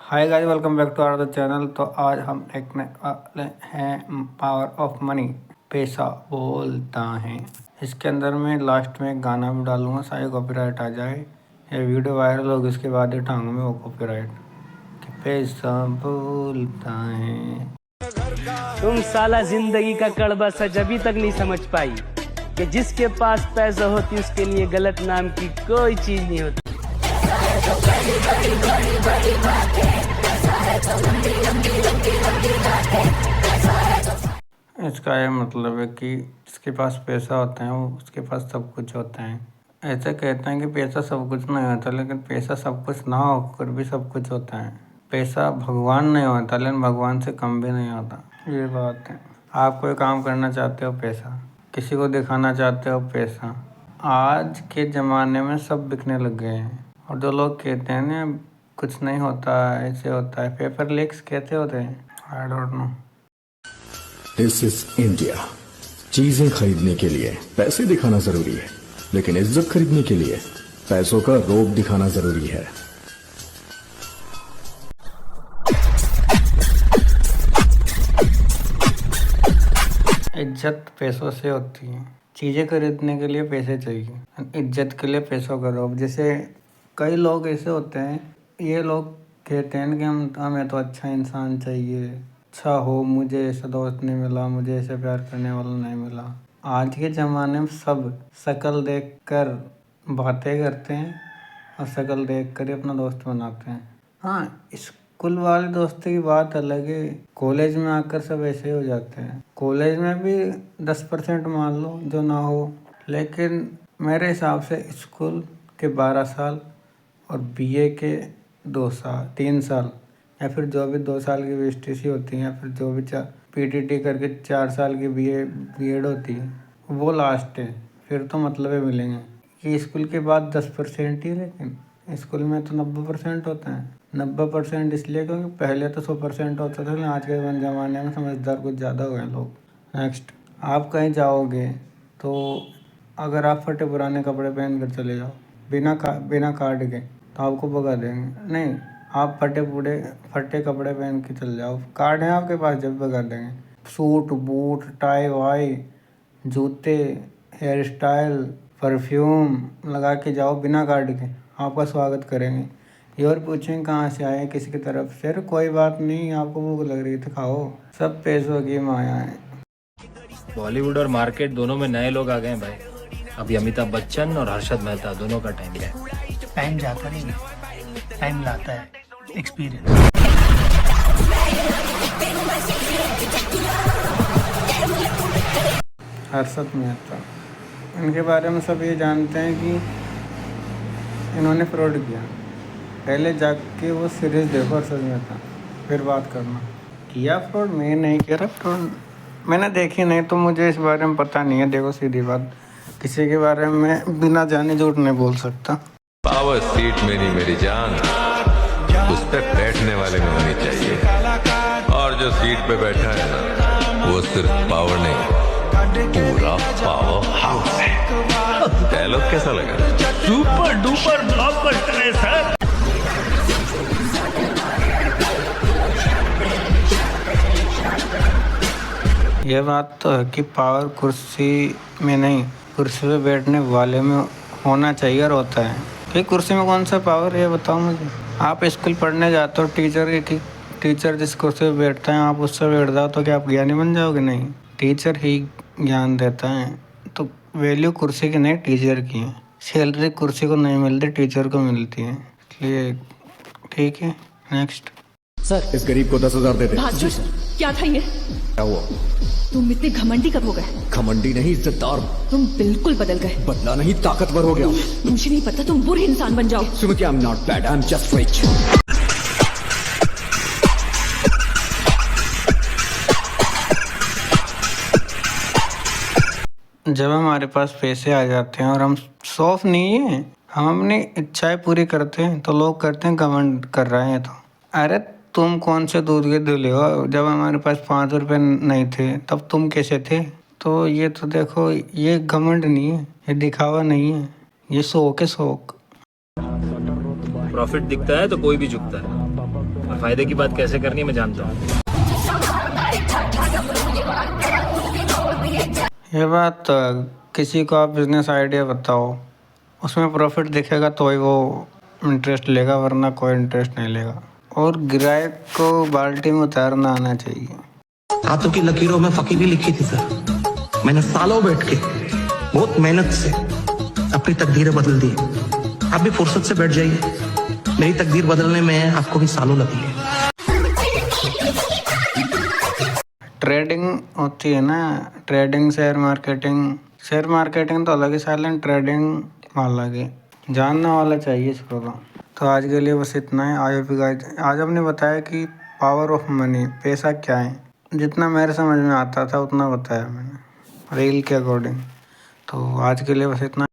Hi guys, welcome back to our channel. तो आज हम देखने वाले हैं पावर ऑफ मनी, पैसा बोलता है। इसके अंदर मैं लास्ट में एक गाना भी डालूंगा, शायद कॉपीराइट आ जाए। ये वीडियो वायरल होगी, उसके बाद ही उठाऊंगा मैं वो कॉपीराइट कि पैसा बोलता है। तुम साला जिंदगी का कड़वा सच अभी तक नहीं समझ पाई कि जिसके पास पैसा होती उसके लिए गलत नाम की कोई चीज नहीं होती। इसका ये मतलब है कि जिसके पास पैसा होता है वो उसके पास सब कुछ होता है। ऐसा कहते हैं कि पैसा सब कुछ नहीं होता, लेकिन पैसा सब कुछ ना होकर भी सब कुछ होता है। पैसा भगवान नहीं होता, लेकिन भगवान से कम भी नहीं होता। ये बात है। आप कोई काम करना चाहते हो, पैसा। किसी को दिखाना चाहते हो, पैसा। आज के ज़माने में सब बिकने लग गए हैं। और जो लोग कहते हैं ना कुछ नहीं होता, ऐसे होता है, पेपर लीक्स कहते होते हैं, I don't know. This is India. चीजें खरीदने के लिए पैसे दिखाना जरूरी है, लेकिन इज्जत खरीदने के लिए पैसों का रोब दिखाना जरूरी है। इज्जत पैसों से होती है। चीज़ें खरीदने के लिए पैसे चाहिए, इज्जत के लिए पैसों का रोब। जैसे कई लोग ऐसे होते हैं, ये लोग कहते हैं कि हमें तो अच्छा इंसान चाहिए, अच्छा हो, मुझे ऐसा दोस्त नहीं मिला, मुझे ऐसे प्यार करने वाला नहीं मिला। आज के ज़माने में सब शक्ल देखकर बातें करते हैं और शक्ल देखकर ही अपना दोस्त बनाते हैं। हाँ, स्कूल वाले दोस्ती की बात अलग है, कॉलेज में आकर सब ऐसे हो जाते हैं। कॉलेज में भी 10% मान लो जो ना हो, लेकिन मेरे हिसाब से स्कूल के 12 साल और बीए के 3 साल, या फिर जो भी 2 साल की VSTC होती है, या फिर जो भी PTT करके 4 साल की बीएड होती है, वो लास्ट है। फिर तो मतलब है मिलेंगे कि स्कूल के बाद 10% ही, लेकिन स्कूल में तो 90% होता है। 90% इसलिए क्योंकि पहले तो 100% होता था, लेकिन आज के ज़माने में समझदार कुछ ज़्यादा हो गए लोग। नेक्स्ट, आप कहीं जाओगे तो अगर आप फटे पुराने कपड़े पहन कर चले जाओ बिना कार्ड के, तो आपको भगा देंगे। नहीं, आप फटे कपड़े पहन के चल जाओ, कार्ड है आपके पास, जब भगा देंगे। सूट बूट टाई वाई, जूते, हेयर स्टाइल, परफ्यूम लगा के जाओ बिना कार्ड के, आपका स्वागत करेंगे। ये और पूछेंगे कहाँ से आए, किसी की तरफ से। अरे कोई बात नहीं, आपको भूख लग रही थी, खाओ। सब पैसों की माया है। बॉलीवुड और मार्केट दोनों में नए लोग आ गए हैं भाई। अभी अमिताभ बच्चन और हर्षद मेहता दोनों का टाइम है। टाइम जाता नहीं, टाइम लाता है एक्सपीरियंस। हर्षद मेहता, इनके बारे में सब ये जानते हैं कि इन्होंने फ्रॉड किया। पहले जाके वो सीरीज देखो हर्षद मेहता, फिर बात करना। किया फ्रॉड? मैं नहीं कह रहा फ्रॉड, मैंने देखी नहीं तो मुझे इस बारे में पता नहीं है। देखो सीधी बात, किसी के बारे में मैं बिना जाने झूठ नहीं बोल सकता। पावर सीट मेरी जान उस पे बैठने वाले में होनी चाहिए, और जो सीट पे बैठा है ना, वो सिर्फ पावर नहीं, पूरा पावर हाउस है। डायलॉग कैसा लगा? सुपर डुपर ब्लॉकबस्टर है सर। यह बात तो है कि पावर कुर्सी में नहीं, कुर्सी पे बैठने वाले में होना चाहिए और होता है। कि कुर्सी में कौन सा पावर है, बताओ मुझे। आप स्कूल पढ़ने जाते हो, टीचर जिस कुर्सी पे बैठता है आप उससे बैठ जाओ, तो क्या आप ज्ञानी बन जाओगे? नहीं, टीचर ही ज्ञान देता है। तो वैल्यू कुर्सी की नहीं, टीचर की है। सैलरी कुर्सी को नहीं मिलती, टीचर को मिलती है, इसलिए ठीक है। नेक्स्ट सर, इस गरीब को 10,000 दे दे। जी सर। क्या था ये? क्या हुआ? तुम इतने घमंडी कब हो गए? घमंडी नहीं, इज्जतदार। तुम बिल्कुल बदल गए। बदला नहीं, ताकतवर हो गया। मुझे नहीं पता, तुम बुरे इंसान बन जाओ। Sumati, I am not bad, I am just rich. जब हमारे पास पैसे आ जाते हैं और हम शौक नहीं है, हम अपनी इच्छाएं पूरी करते हैं, तो लोग करते हैं घमंड कर रहे हैं। तो अरे तुम कौन से दूध के धुले हो? जब हमारे पास 5 रुपए नहीं थे तब तुम कैसे थे? तो ये तो देखो, ये घमंड नहीं है, ये दिखावा नहीं है, ये शौक है, शौक। प्रॉफिट दिखता है तो कोई भी झुकता है, और फायदे की बात कैसे करनी है मैं जानता हूँ। ये बात किसी को आप बिजनेस आइडिया बताओ, उसमें प्रॉफिट दिखेगा तो ही वो इंटरेस्ट लेगा, वरना कोई इंटरेस्ट नहीं लेगा। और ग्राहक को बाल्टी में उतारना आना चाहिए। हाथों की लकीरों में फकीरी लिखी थी सर। मैंने सालों बैठ के बहुत मेहनत से अपनी तकदीरें बदल दी। आप भी फुर्सत से बैठ जाइए, मेरी तकदीर बदलने में आपको भी सालों लगेंगे। ट्रेडिंग होती है ना, ट्रेडिंग शेयर मार्केटिंग तो अलग है, साइलेंट ट्रेडिंग अलग है। जानने वाला चाहिए इसको। तो आज के लिए बस इतना है। आज हमने बताया कि पावर ऑफ मनी, पैसा क्या है, जितना मेरे समझ में आता था उतना बताया मैंने रील के अकॉर्डिंग। तो आज के लिए बस इतना।